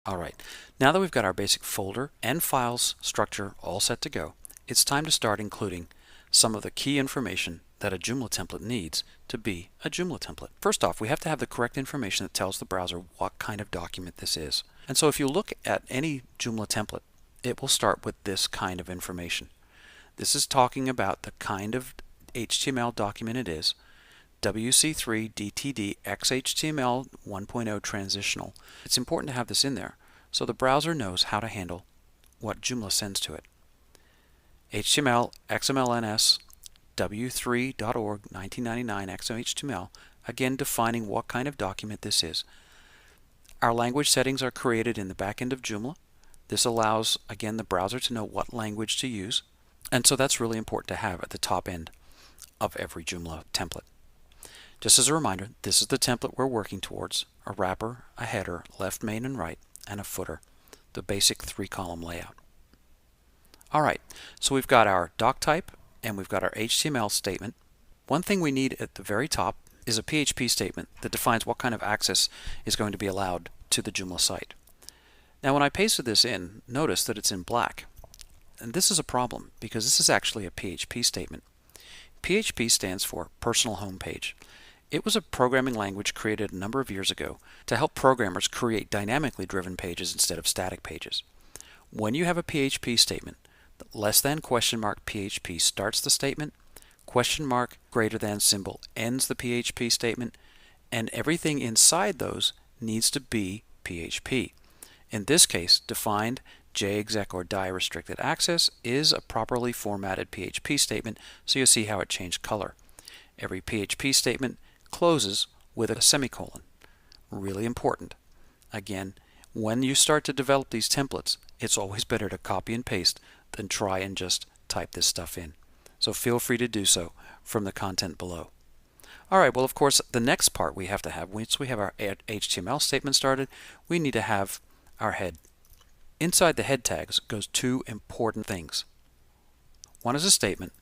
Alright, now that we've got our basic folder and files structure all set to go, it's time to start including some of the key information that a Joomla template needs to be a Joomla template. First off, we have to have the correct information that tells the browser what kind of document this is. And so if you look at any Joomla template, it will start with this kind of information. This is talking about the kind of HTML document it is, WC3 DTD XHTML 1.0 transitional. It's important to have this in there so the browser knows how to handle what Joomla sends to it. HTML XMLNS w3.org 1999 XHTML, again defining what kind of document this is. Our language settings are created in the back end of Joomla. This allows, again, the browser to know what language to use, and so that's really important to have at the top end of every Joomla template. Just as a reminder, this is the template we're working towards: a wrapper, a header, left main and right, and a footer, the basic 3-column layout. Alright, so we've got our doc type and we've got our HTML statement. One thing we need at the very top is a PHP statement that defines what kind of access is going to be allowed to the Joomla site. Now when I pasted this in, notice that it's in black. And this is a problem because this is actually a PHP statement. PHP stands for Personal Home Page. It was a programming language created a number of years ago to help programmers create dynamically driven pages instead of static pages. When you have a PHP statement, less than $PHP starts the statement, greater than symbol ends the PHP statement, and everything inside those needs to be PHP. In this case, defined JExec or die restricted access is a properly formatted PHP statement, so you'll see how it changed color. Every PHP statement closes with a semicolon. Really important. Again, when you start to develop these templates, it's always better to copy and paste than try and just type this stuff in. So feel free to do so from the content below. Alright, well of course the next part we have to have, once we have our HTML statement started, we need to have our head. Inside the head tags goes two important things. One is a statement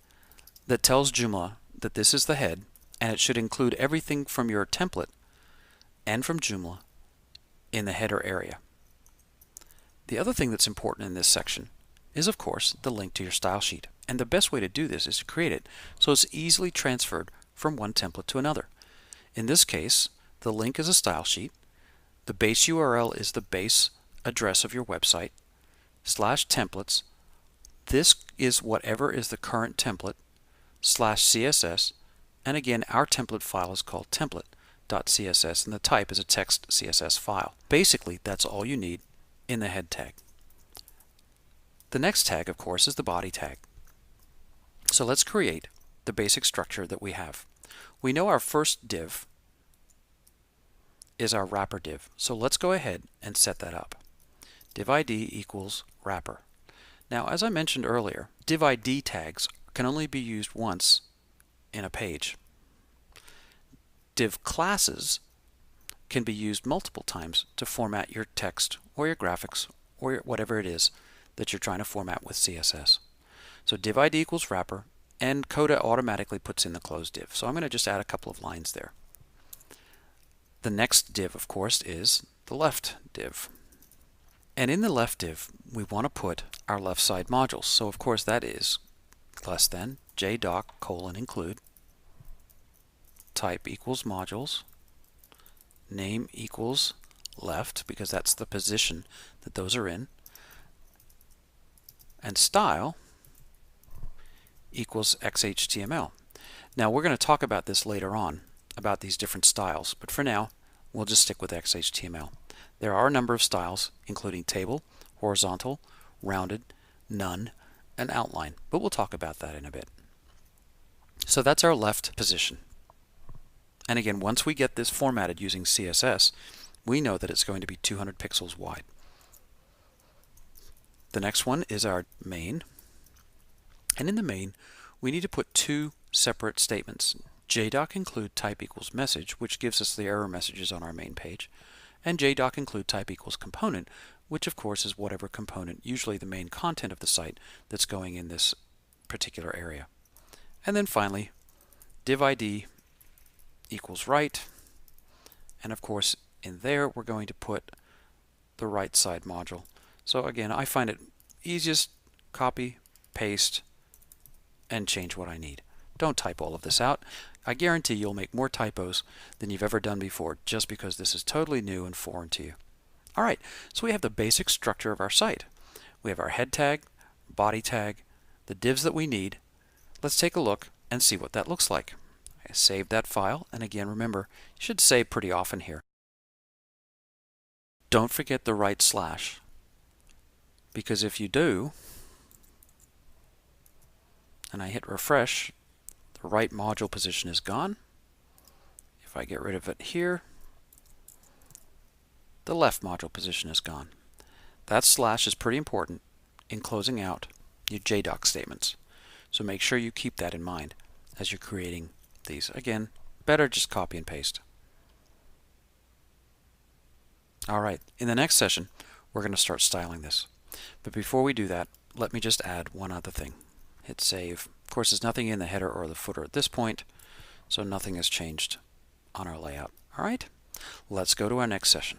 that tells Joomla that this is the head, and it should include everything from your template and from Joomla in the header area. The other thing that's important in this section is, of course, the link to your style sheet. And the best way to do this is to create it so it's easily transferred from one template to another. In this case, the link is a style sheet. The base URL is the base address of your website, /templates. This is whatever is the current template, /CSS. And again, our template file is called template.css, and the type is a text CSS file. Basically, that's all you need in the head tag. The next tag, of course, is the body tag. So let's create the basic structure that we have. We know our first div is our wrapper div. So let's go ahead and set that up. Div ID equals wrapper. Now, as I mentioned earlier, div ID tags can only be used once in a page. Div classes can be used multiple times to format your text or your graphics or whatever it is that you're trying to format with CSS. So div ID equals wrapper, and Coda automatically puts in the closed div. So I'm going to just add a couple of lines there. The next div, of course, is the left div. And in the left div, we want to put our left side modules. So of course that is less than JDoc::include, type equals modules, name equals left, because that's the position that those are in, and style equals XHTML. Now we're going to talk about this later on, about these different styles, but for now we'll just stick with XHTML. There are a number of styles, including table, horizontal, rounded, none, and outline, but we'll talk about that in a bit. So that's our left position. And again, once we get this formatted using CSS, we know that it's going to be 200 pixels wide. The next one is our main. And in the main, we need to put two separate statements. JDoc::include type equals message, which gives us the error messages on our main page, and JDoc::include type equals component, which of course is whatever component, usually the main content of the site, that's going in this particular area. And then finally, div ID equals right, and of course in there we're going to put the right side module. So again, I find it easiest, copy, paste, and change what I need. Don't type all of this out. I guarantee you'll make more typos than you've ever done before just because this is totally new and foreign to you. All right, so we have the basic structure of our site. We have our head tag, body tag, the divs that we need. Let's take a look and see what that looks like. I saved that file, and again, remember, you should save pretty often here. Don't forget the right slash, because if you do, and I hit refresh, the right module position is gone. If I get rid of it here, the left module position is gone. That slash is pretty important in closing out your JDoc statements. So make sure you keep that in mind as you're creating these. Again, better just copy and paste. All right, in the next session, we're going to start styling this. But before we do that, let me just add one other thing. Hit save. Of course, there's nothing in the header or the footer at this point, so nothing has changed on our layout. All right, let's go to our next session.